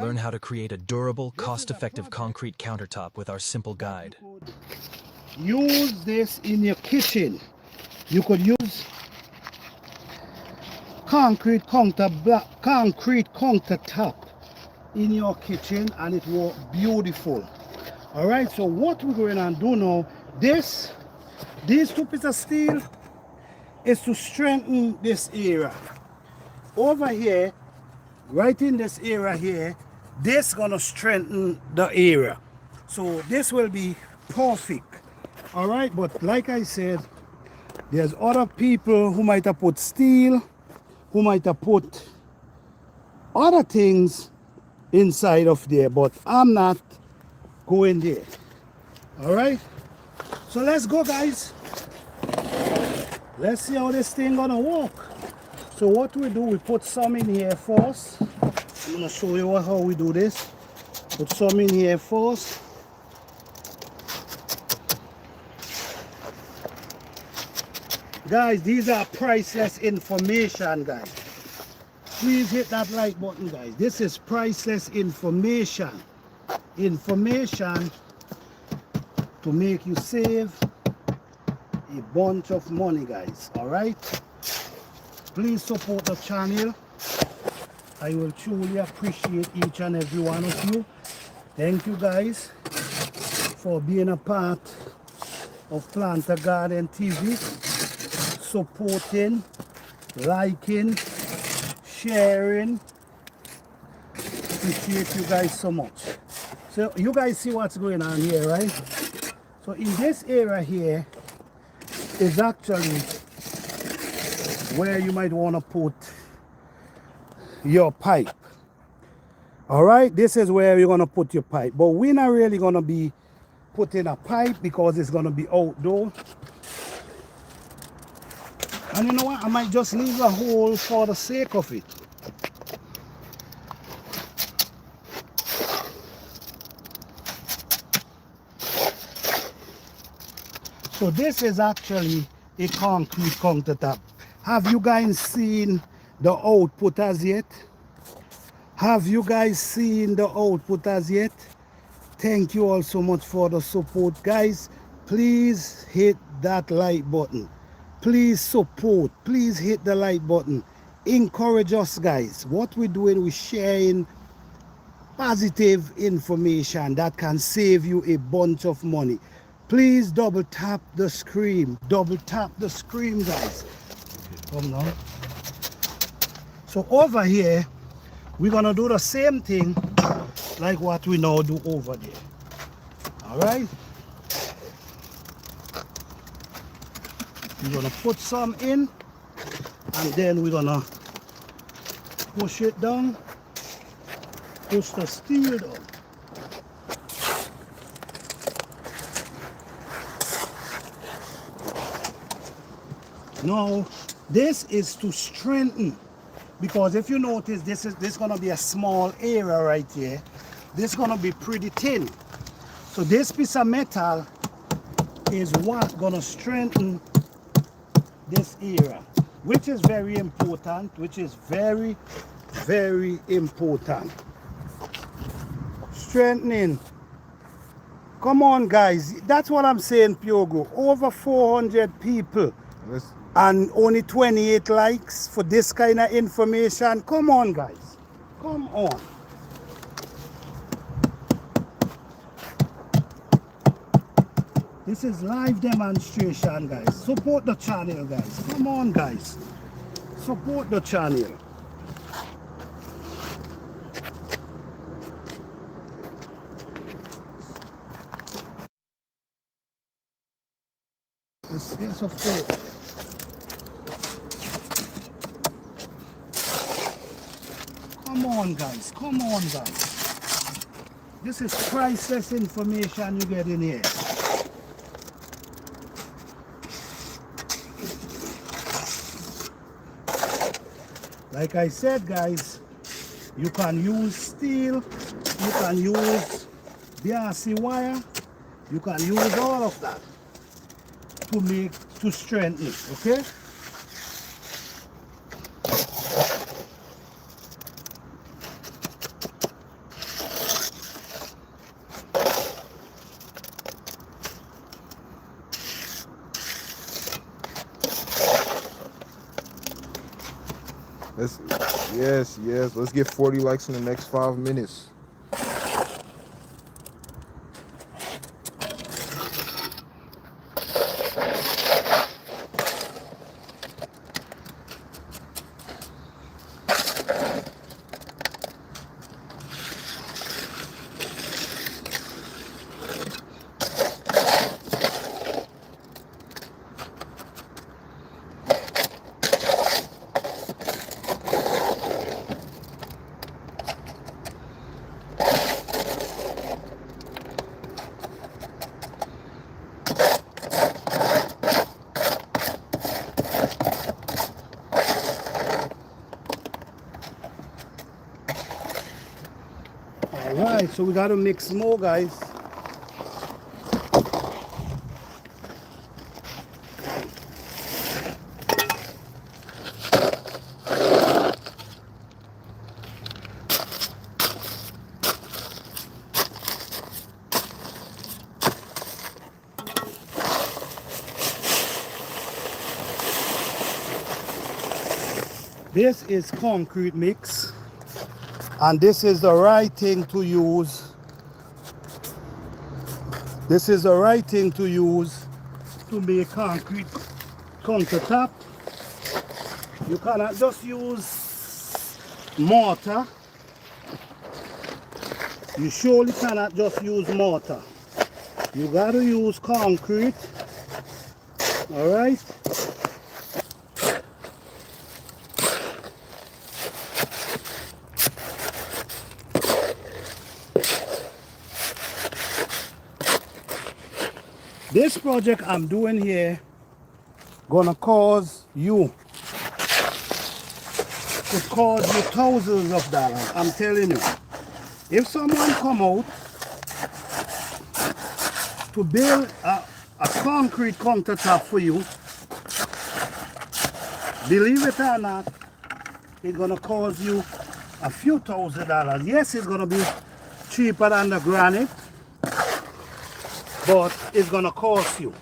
Learn how to create a durable, cost-effective concrete countertop with our simple guide. Use this in your kitchen. You could use concrete countertop in your kitchen and it will beautiful. All right, so what we're going to do now, these two pieces of steel is to strengthen this area. Over here, right in this area here, this gonna strengthen the area. So this will be perfect. All right, but like I said, there's other people who might have put steel, who might have put other things inside of there, but I'm not going there. All right, so let's go, guys. Let's see how this thing gonna work. So what we do, we put some in here first. I'm gonna show you how we do this. Put some in here first. Guys, these are priceless information, guys. Please hit that like button, guys. This is priceless information. Information to make you save a bunch of money, guys. All right? Please support the channel. I will truly appreciate each and every one of you. Thank you, guys, for being a part of Planter Garden TV. Supporting, liking, sharing. Appreciate you guys so much. So you guys see what's going on here, right? So in this area here is actually where you might want to put your pipe. All right, this is where you're going to put your pipe, but we're not really going to be putting a pipe because it's going to be outdoor. And you know what, I might just leave a hole for the sake of it. So this is actually a concrete countertop. Have you guys seen the output as yet? Have you guys seen the output as yet? Thank you all so much for the support, guys. Please hit that like button. Please support. Please hit the like button. Encourage us, guys. What we're doing, we're sharing positive information that can save you a bunch of money. Please double tap the screen. Double tap the screen, guys. Come now. So over here, we're gonna do the same thing like what we now do over there. All right. We're gonna put some in, and then we're gonna push it down. Push the steel down. Now, this is to strengthen, because if you notice, this is gonna be a small area right here. This is gonna be pretty thin. So this piece of metal is what gonna strengthen this area, which is very important, very important. Strengthening. Come on, guys, that's what I'm saying, Pyogo. Over 400 people. Yes. And only 28 likes for this kind of information. Come on, guys. Come on. This is live demonstration, guys. Support the channel, guys. Come on, guys. Support the channel. Yes, of course. Come on, guys. Come on, guys. This is priceless information you get in here. Like I said, guys, you can use steel, you can use BRC wire, you can use all of that to strengthen it, okay? Yes, yes. Let's get 40 likes in the next 5 minutes. All right, so we got to mix more, guys. This is concrete mix, and this is the right thing to use. This is the right thing to use to make concrete countertop. You cannot just use mortar. You surely cannot just use mortar. You got to use concrete. All right. This project I'm doing here gonna cause you thousands of dollars. I'm telling you. If someone come out to build a concrete countertop for you, believe it or not, it's gonna cost you a few $1,000s. Yes, it's gonna be cheaper than the granite, but it's gonna cost you.